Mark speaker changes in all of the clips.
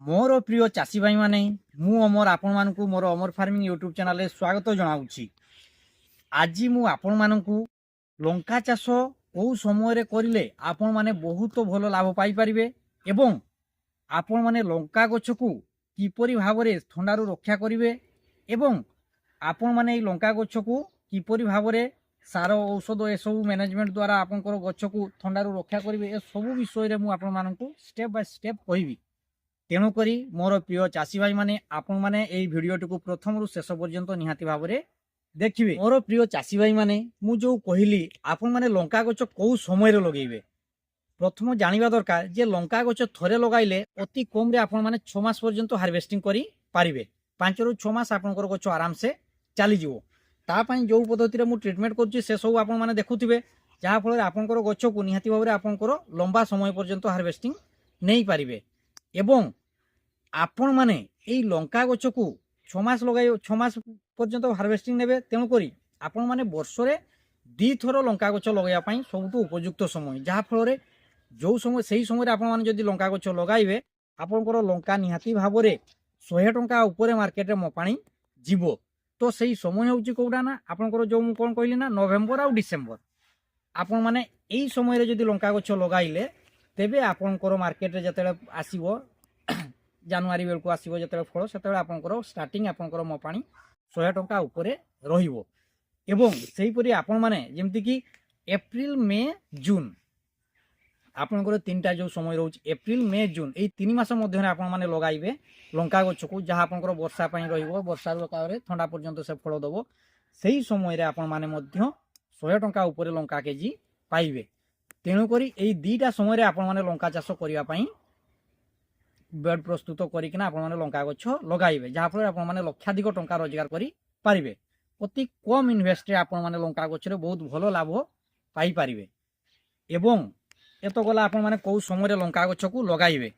Speaker 1: मोर प्रिय चाषी भाई माने मु अमर आपण मानकु मोर अमर फार्मिंग यूट्यूब चैनल रे स्वागत जनाऊँगी। आज मु आपण मानकु लंका चाष को समय रे करिले आपण माने बहुत भल लाभ पाई परिबे एवं आपण माने लंका गछ को किपरि भाबरे ठंडारू रक्षा करिवे एवं आपण माने लंका गछ को किपरि भाबरे सार औषध ए सब मैनेजमेंट द्वारा आपनकर गछ को ठंडारू रक्षा करिवे ए सब विषय रे मु आपण मानकु स्टेप बाय स्टेप कहिबी। तेणुक मोर प्रिय चाषी भाई माने आपण माने एई भिडियोटी को प्रथम रु शेष पर्यंत निहाती भाबरे देखिबे। मोर प्रिय चाषी भाई माने मु जो कहली आपण माने लंका गछ को समय रे लगेइबे प्रथम जानिबा दरकार जे लंका गछ थरे लगाइले अति कम रे आपण माने 6 मास पर्यंत हार्वेस्टिंग करी पारिबे। 5 रु 6 मास आपनकर गछ आराम से चली जिवो। ता पई जो पद्धति रे मु ट्रीटमेंट करछि से सब आपण माने देखुथिबे जहा फल रे आपनकर गछ को निहाती भाबरे आपनकर लंबा समय पर्यंत हार्वेस्टिंग नै पारिबे एवं आपण माने एई लंका गछ को 6 मास लगाई 6 मास पर्यंत हार्वेस्टिंग नेबे। तेणुक आपण माने वर्ष रे 2 थर लंका गछ लगाइबा पई सबटु उपयुक्त समय जहा फल रे जो समय सही समय आपण माने जदि लंका गछ लगाइबे आपनकर लंका निहाती भाबरे 100 टंका ऊपर मार्केट रे मपाणी जीवो। तो सही समय होउची कोडा ना आपनकर जो मु कोन कहली ना नवेम्बर आ डिसेम्बर आपण माने एई समय रे जदि लंका गछ लगाइले तेबे आपनकर मार्केट रे जतेले आसीबो जानुआरी बेलू आसो जो फल से आपंकर स्टार्टिंग आपंकर मपाणी 100 टंका उपरे रहिबो। एवं सेहीपरि आपण माने जेमति कि एप्रिल मे जून आपंकर 3टा जो समय रोच एप्रिल मे जून ए 3 मास मध्य आपण माने लगाइबे लंका गछ को जहाँ आपंकर वर्षा पई रहिबो वर्षा काଳରେ ठंडा पर्यंत से फल दबो सेही समय रे आपण माने मध्य 100 टंका उपरे लंका केजी पाइबे। तेणु करी एई 2टा समय रे आपण माने लंका चाष करिया पई बेड प्रस्तुत करिकिना आपण माने लंका गछ लगाइबे जहा फल आपण माने लक्षाधिक टंका रोजगार करि पारिबे। अति कम इन्वेस्ट रे आपण माने लंका गछ रे बहुत भलो लाभ पाई पारिबे। एवं एतो गला आपण माने को समय रे लंका गछ को लगाइबे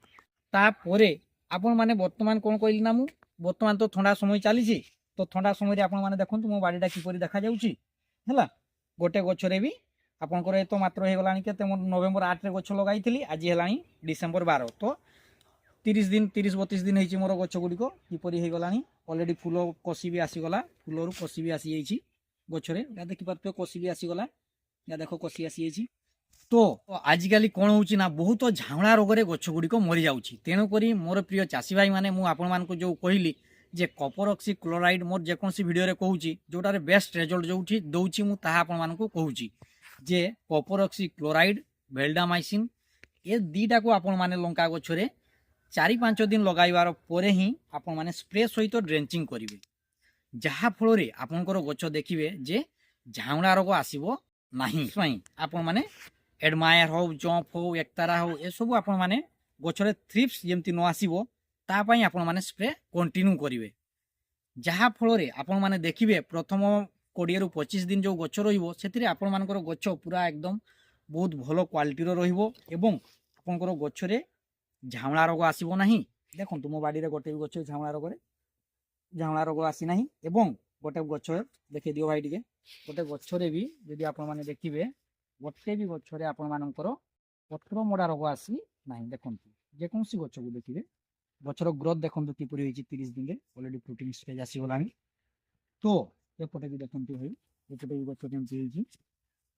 Speaker 1: ता परे आपण माने वर्तमान कोन कहली ना मु वर्तमान तो ठंडा समय चलीछि तो ठंडा समय रे आपण माने देखंतु मो बाडीटा किपरि देखा जाउछि हैला गोटे गछ रे भी आपनकर एतो मात्र हे गलानी केते नवेम्बर 8 रे गछ लगाइथिली आज हेलानी डिसेम्बर 12 तो 30-32 दिन होती मोर गछ गुड़िक किपरि हो गलानी ऑलरेडी फूल कषि भी आसीगला फूल कषि भी आसी जाइए गछरे या देखि पारते कषि भी आसीगला या देख कषि आसी जाइए। तो आजिकल कौन होची ना बहुत झावड़ा रोग रे गछ गुड़िक मरी जाउछि। तेणु करी मोर प्रिय चाषी भाई माने मु आपण मानकु जो कहली जे कॉपर ऑक्सी क्लोराइड मोर जेकोसी वीडियो रे कहूची जोटारे बेस्ट रिजल्ट जोठी दउछि मु ताहा आपण मानकु कहूची जे कॉपर ऑक्सी क्लोराइड वेल्डामाइसिन ए दीटा को आपण माने लंका गछरे 4-5 दिन लगाइबार परे ही आपण माने स्प्रे सहित ड्रेंचिंग करिवे जहा फल रे आपनकर गछ देखिबे जे झावड़ा रोग आसीबो नाही। पई आपण माने एडमायर हो जंप हो एकतारा हो ए सब आपण माने गछरे थ्रिप्स जेमति न आसीबो ता पई आपण माने स्प्रे कंटिन्यू करिवे जहा फल रे आपण माने देखिबे प्रथम 20 रु 25 दिन जो गछ रहिबो सेतिरे आपण मानकर गछ पूरा एकदम बहुत भलो क्वालिटी रो रहिबो एवं आपनकर गछरे झावड़ा रोग आसब ना। देखो तुम बाड़ी रे गोटे गछ झावड़ा रोग आसी ना एवं गोटे गछ देखे दियो भाई टिके गोटे गछरे भी यदि आपण माने देखिबे गोटे भी गछरे आपण मानकर पत्र मोड़ा रोग आसी ना। देखो जेकोसी गछ को देखिबे गछर ग्रोथ देखो किपरि होइछि 30 दिन रे ऑलरेडी फ्रूटिंग स्टेज आसी गलानी। तो एपटे भी देखंतु होई एपटे भी गछ केमति होइछि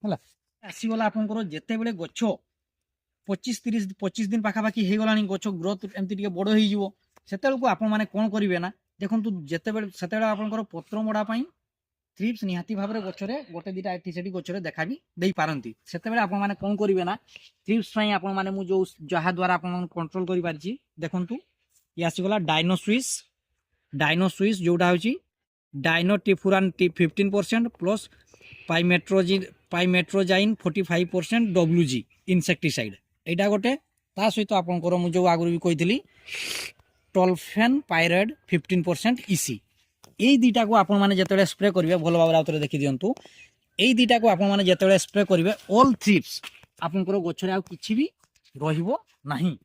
Speaker 1: हला आसी गला आपनकर जेते बेले गछ 25 दिन पाखापाखि हो गलानी गछ ग्रोथ एमती टिके बड़ हो से आपण मैंने कौन करेंगे ना देखो जिते से आपंकर पत्र मोड़ा थ्रिप्स निहाती भाव में गचरे गोटे दुटा एटी सेठी गचरे देखा भी दे पारती से आपण मैंने कौन करेंगे ना थ्रिप्स आपण मैंने जो जहाँ द्वारा आपण कंट्रोल कर पारि देखु ये आसीगला डायनोस्विस जोटा हूँ डायनोटिफुरान 15% प्लस पाइमेट्रोजाइन 45% WG इनसेक्टिसाइड एटा गोटे ता सहित आपनकर मु जो आगु भी कही टोल्फेन पायराइड 15% इसी यही दुटा को आपण माने जेतेले स्प्रे करिवे भलो भाव आउतरे देखि दियंतु यही दुटा को आपण माने जेतेले स्प्रे करिवे ऑल थ्रिप्स आपनकर गछरे आ किछि भी रहिबो नाही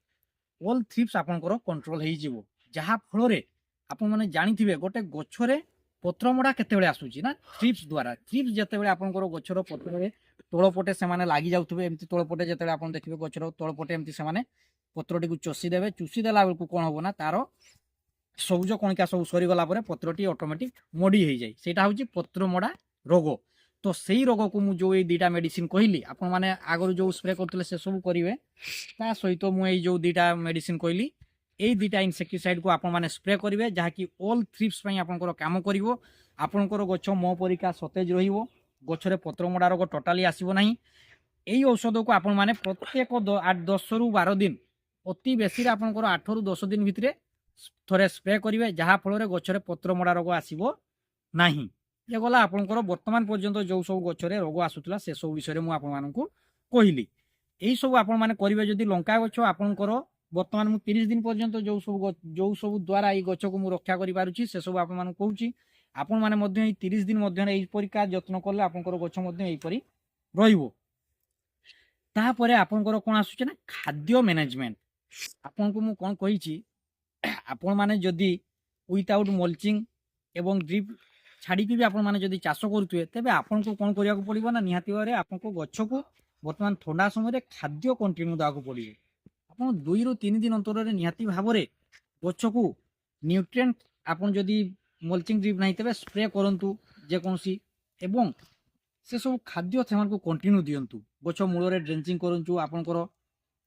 Speaker 1: ऑल थ्रिप्स आपनकर कंट्रोल हेइ जिवो जहा फल रे आपण माने जानिथिबे गोटे गछरे पत्र मोड़ा केतेबेले आसुची ना थ्रिप्स द्वारा थ्रिप्स जेतेबेले आपनकर गछर पत्र रे तोळपटे से माने लागि जाउथबे एमती तोळपटे जेतेबेले आपण देखिबे गछर तोळपटे एमती से माने पत्रटी को चषी देवे चुषी देला बेलू कौन हम ना तार सबुज कणिका सब सरीगला पत्रटी ऑटोमेटिक मोड़ी हो जाए सेटा हूँ पत्र मोड़ा रोग तो सही रोग को मुझे जो ये दुईटा मेडिसिन कहली आपण मैंने आगु जो स्प्रे करते से सब करेंगे ता सहित मुझे जो दुईटा मेडिसिन कहली यही दुईटा इनसेक्टिसाइड को आपण मैंने स्प्रे करेंगे जहाँकि ऑल थ्रिप्स आपंकर काम कर आपंकर गछ मो परिका सतेज रछरे पत्र मोड़ा रोग टोटाली आसब ना यही औषध को आपण मैंने प्रत्येक 10 ରୁ 12 दिन अति बेसी आपंकर 8 ରୁ 10 दिन भितर थोड़े स्प्रे करेंगे जहाँफल गछरे पत्र मोड़ा रोग आसब ना ये गला आपंकर वर्तमान पर्यंत जो सब गछरे रोग आसूला से सब विषय में आपको कहली यही सब आपण मैंने करेंगे जदि लंका गछ आपंकर वर्तमान मु 30 दिन पर्यंत जो सब द्वारा ये गछ को मुझे रक्षा करें से सब आपको कहूँ आपण मैंने 30 दिन यहीपरिका जत्न कले आपंकर गछ यहीपरि रही आपंकर कौन आसूचे ना खाद्य मैनेजमेंट आपन को मु कौन कही आपण मैंने जदि विदाउट मल्चिंग एवं ड्रिप छाड़ी भी आपण मैंने जदि चाष करुए तेज आपन को कौन करिया पड़ो ना निहाती भाव आपको गछ को बर्तमान ठंडा समय खाद्य कंटिन्यू देवाक पड़ो आप 2 ରୁ 3 दिन अंतर निहाती भाव गछ को न्यूट्रिएंट आपन जदि मल्चिंग ड्रिप नहीं तेज स्प्रे करूँ जेकोसी एवं से सब खाद्य से कंटिन्यू दिंतु गछ मूल ड्रेंचिंग करूँ आपंकर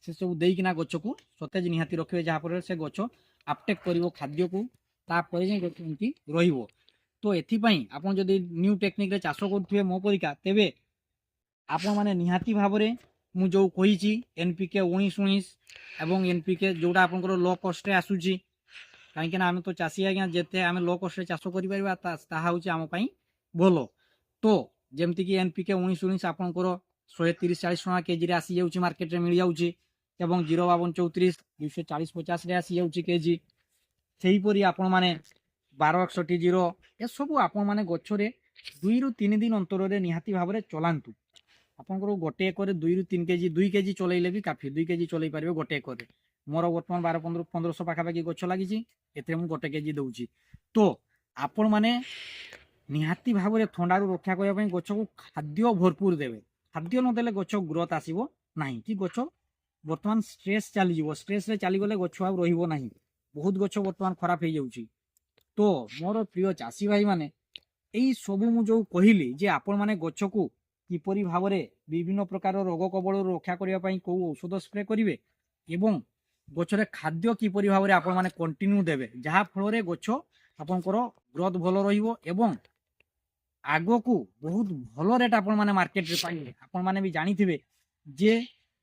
Speaker 1: से सब देना गछ को सतेज निहाती रखिए जहाँफल से गछ अपटेक कर खाद्य को तापर जाए गछ एमती रही तो एथिपाई आपन जदि न्यू टेक्निक रे चाष करुवे मो परिका तेबे आपण माने निहाती भाव में मु जो कही एनपीके 19-19 एवं एनपीके जोड़ा आपंकर लो कस्ट आसूची कहीं आम तो चाषी आज्ञा जिते आम लो कस्ट चाष कर भल तो जमती कि एनपीके 19-19 आपंकर 130-40 टका केजी आसी जाऊँगी मार्केट में मिल जाऊँगी 052-34 240-50 आसी जाऊँगी केजी से हीपरी आपण मैंने 1261 ए सब आपण मैंने गछरे 2 ରୁ 3 दिन अंतर निहाती भाव में चलांतु आपंकर गोटे एकर 2 ରୁ 3 केजी 2 केजी चलैले भी काफी 2 केजी चलै पारे गोटे एकर मोर बर्तमान 12-1500 पाखापाखि गछ लगी एते मु गोटे केजी दूची तो आपण मैंने निहाती भाव में ठंडा रू रक्षा करने गछ को खाद्य भरपूर देवे खाद्य नदेले गछ ग्रोथ आसब ना कि गछ बर्तमान स्ट्रेस चलीज स्ट्रेस चलीगले गछ आ रहा बहुत गछ बर्तमान खराब हो जाऊँगी तो मोर प्रिय चाषी भाई माने यही सबू मु जो कहली जे आपण माने गछ को किपरि भाव में विभिन्न प्रकार रोग कबल रक्षा करने कौ औषध स्प्रे करेंगे एवं गछरे खाद्य किपरि भाव में आपण माने कंटिन्यू देवे जहाँ फल गछ आपंकर ग्रोथ भल रही आग को बहुत भल रेट आपण माने मार्केट रे पाइबे आपण माने भी जानिथिबे जे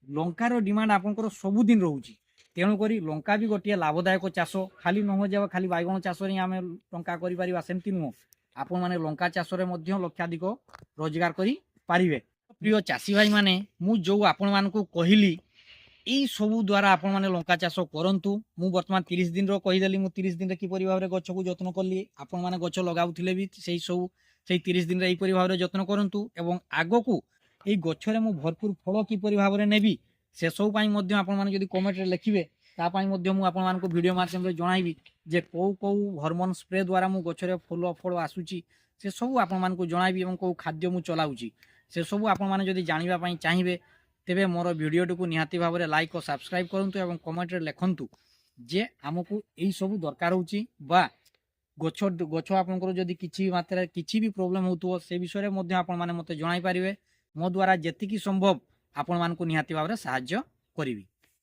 Speaker 1: लंकार डिमांड आपंकर सबुदिन रोचे तेणुक लंका भी गोटे लाभदायक चाष खाली न जाए खाली बैगण चाष आम टंका करमती नुह आपण मैंने लंका चाष लक्षाधिक रोजगार करें प्रिय चाषी भाई माने मु जो आपण मानकु कहली यही सबू द्वारा आपण मैंने लंका चाष करूँ मु बर्तमान 30 दिन रहीदेली मु 30 दिन किपरि भाव में गछ को जत्न कली आपण मैंने गछ लगाउथिले भी से सब से 30 दिन यहीपरि भाव में जत्न करूँ एवं आग को यही गछरे मु भरपूर फल किपरि भाव में नेबी से सब आपण मैंने जदि कमेंट रे लिखिबे तापाई आपण मानकु वीडियो माध्यम रे जणाइबी जे कौ कौ हार्मोन स्प्रे द्वारा मु गछरे फल फल आसुची से सब आपण मानकु जणाइबी एवं कौ खाद्य मु चलाउची से सब आपण माने जदि जानिबा पई चाहिबे तेबे मोर वीडियो को निहाती भाव में लाइक और सब्सक्राइब करंतु एवं कमेंट रे लिखंतु जे हमकु एई सब दरकार होची बा गछ गछ आपनकर जदि किछि मात्रा किछि भी प्रॉब्लम होतु से विषय मध्ये आपण माने मते जणाई पारिबे मो द्वारा जेतिकी संभव आपण मानकु निहाती भाव में सहाय्य करिवि।